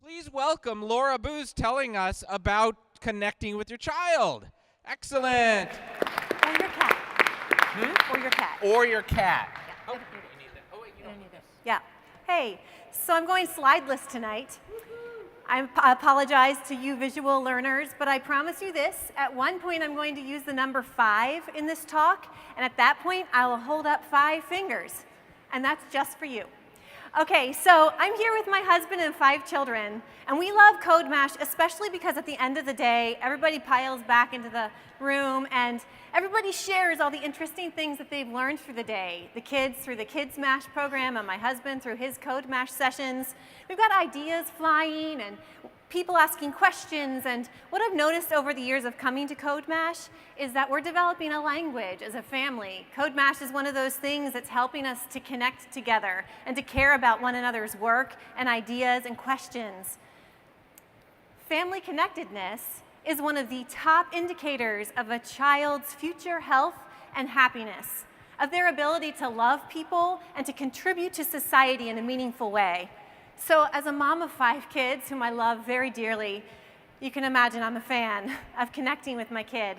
Please welcome Laura Booz telling us about connecting with your child. Excellent. Or your cat. Or your cat. Or your cat. Yeah. Oh, you need that. Oh, wait, you don't need this. Yeah. Hey, so I'm going slideless tonight. I apologize to you visual learners, but I promise you this. At one point, I'm going to use the number 5 in this talk, and at that point, I will hold up 5 fingers, and that's just for you. Okay, so I'm here with my husband and 5 children, and we love CodeMash, especially because at the end of the day, everybody piles back into the room, and everybody shares all the interesting things that they've learned through the day. The kids through the Kids Mash program, and my husband through his CodeMash sessions. We've got ideas flying, and people asking questions, and what I've noticed over the years of coming to CodeMash is that we're developing a language as a family. CodeMash is one of those things that's helping us to connect together and to care about one another's work and ideas and questions. Family connectedness is one of the top indicators of a child's future health and happiness, of their ability to love people and to contribute to society in a meaningful way. So as a mom of 5 kids, whom I love very dearly, you can imagine I'm a fan of connecting with my kid.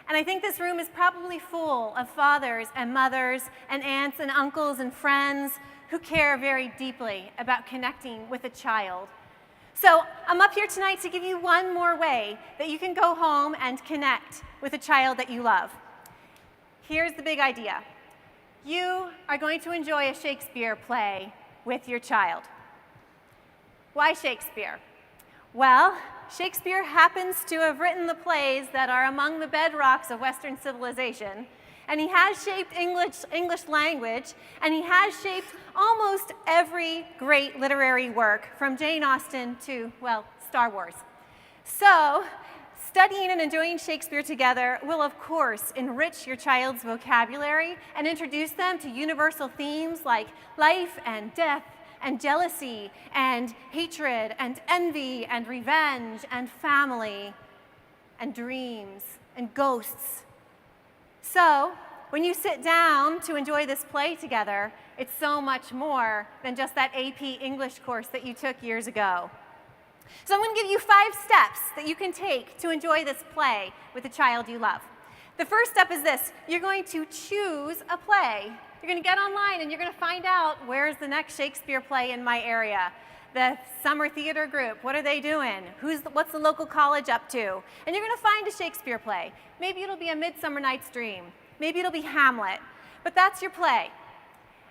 And I think this room is probably full of fathers and mothers and aunts and uncles and friends who care very deeply about connecting with a child. So I'm up here tonight to give you one more way that you can go home and connect with a child that you love. Here's the big idea. You are going to enjoy a Shakespeare play with your child. Why Shakespeare? Well, Shakespeare happens to have written the plays that are among the bedrocks of Western civilization, and he has shaped English language, and he has shaped almost every great literary work, from Jane Austen to, well, Star Wars. So, studying and enjoying Shakespeare together will, of course, enrich your child's vocabulary and introduce them to universal themes like life and death, and jealousy, and hatred, and envy, and revenge, and family, and dreams, and ghosts. So, when you sit down to enjoy this play together, it's so much more than just that AP English course that you took years ago. So I'm going to give you 5 steps that you can take to enjoy this play with the child you love. The first step is this. You're going to choose a play. You're going to get online and you're going to find out where's the next Shakespeare play in my area. The summer theater group, what are they doing? What's the local college up to? And you're going to find a Shakespeare play. Maybe it'll be A Midsummer Night's Dream. Maybe it'll be Hamlet. But that's your play.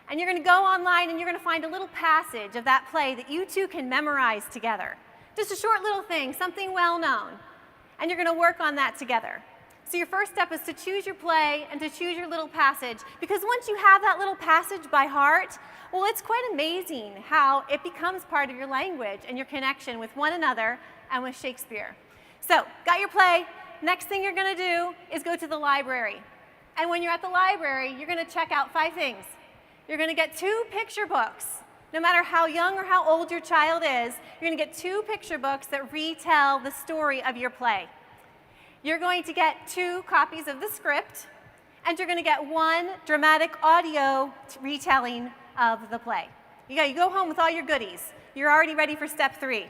And you're going to go online and you're going to find a little passage of that play that you two can memorize together. Just a short little thing, something well known. And you're going to work on that together. So your first step is to choose your play and to choose your little passage, because once you have that little passage by heart, well, it's quite amazing how it becomes part of your language and your connection with one another and with Shakespeare. So, got your play. Next thing you're going to do is go to the library. And when you're at the library, you're going to check out 5 things. You're going to get 2 picture books. No matter how young or how old your child is, you're going to get 2 picture books that retell the story of your play. You're going to get 2 copies of the script, and you're going to get 1 dramatic audio retelling of the play. You go home with all your goodies. You're already ready for step 3.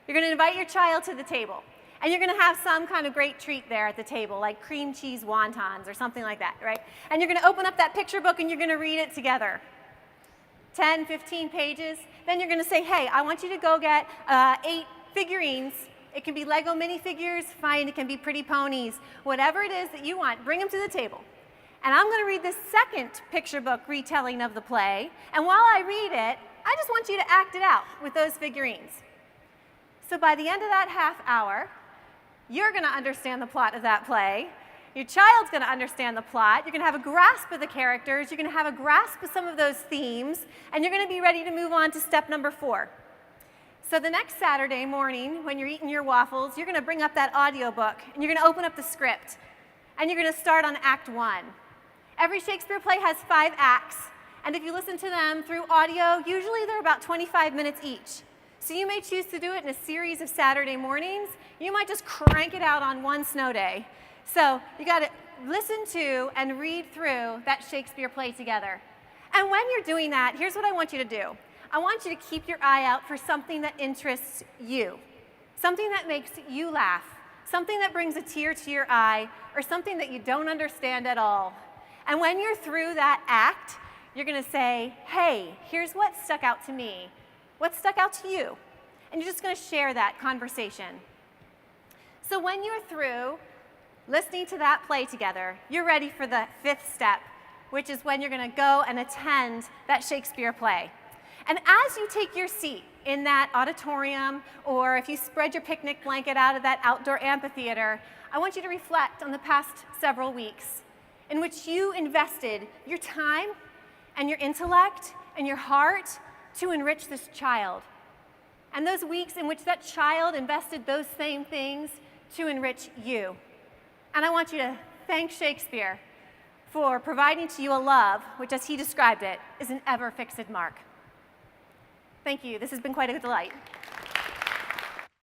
You're going to invite your child to the table, and you're going to have some kind of great treat there at the table, like cream cheese wontons or something like that, right? And you're going to open up that picture book and you're going to read it together. 10, 15 pages. Then you're going to say, hey, I want you to go get 8 figurines. It can be Lego minifigures, fine, it can be pretty ponies. Whatever it is that you want, bring them to the table. And I'm going to read the second picture book retelling of the play, and while I read it, I just want you to act it out with those figurines. So by the end of that half hour, you're going to understand the plot of that play. Your child's going to understand the plot. You're going to have a grasp of the characters. You're going to have a grasp of some of those themes, and you're going to be ready to move on to step number 4. So the next Saturday morning, when you're eating your waffles, you're going to bring up that audiobook, and you're going to open up the script, and you're going to start on Act 1. Every Shakespeare play has 5 acts, and if you listen to them through audio, usually they're about 25 minutes each. So you may choose to do it in a series of Saturday mornings. You might just crank it out on one snow day. So you got to listen to and read through that Shakespeare play together. And when you're doing that, here's what I want you to do. I want you to keep your eye out for something that interests you, something that makes you laugh, something that brings a tear to your eye, or something that you don't understand at all. And when you're through that act, you're going to say, hey, here's what stuck out to me. What stuck out to you? And you're just going to share that conversation. So when you're through listening to that play together, you're ready for the 5th step, which is when you're going to go and attend that Shakespeare play. And as you take your seat in that auditorium, or if you spread your picnic blanket out of that outdoor amphitheater, I want you to reflect on the past several weeks in which you invested your time and your intellect and your heart to enrich this child. And those weeks in which that child invested those same things to enrich you. And I want you to thank Shakespeare for providing to you a love, which as he described it, is an ever-fixed mark. Thank you. This has been quite a delight.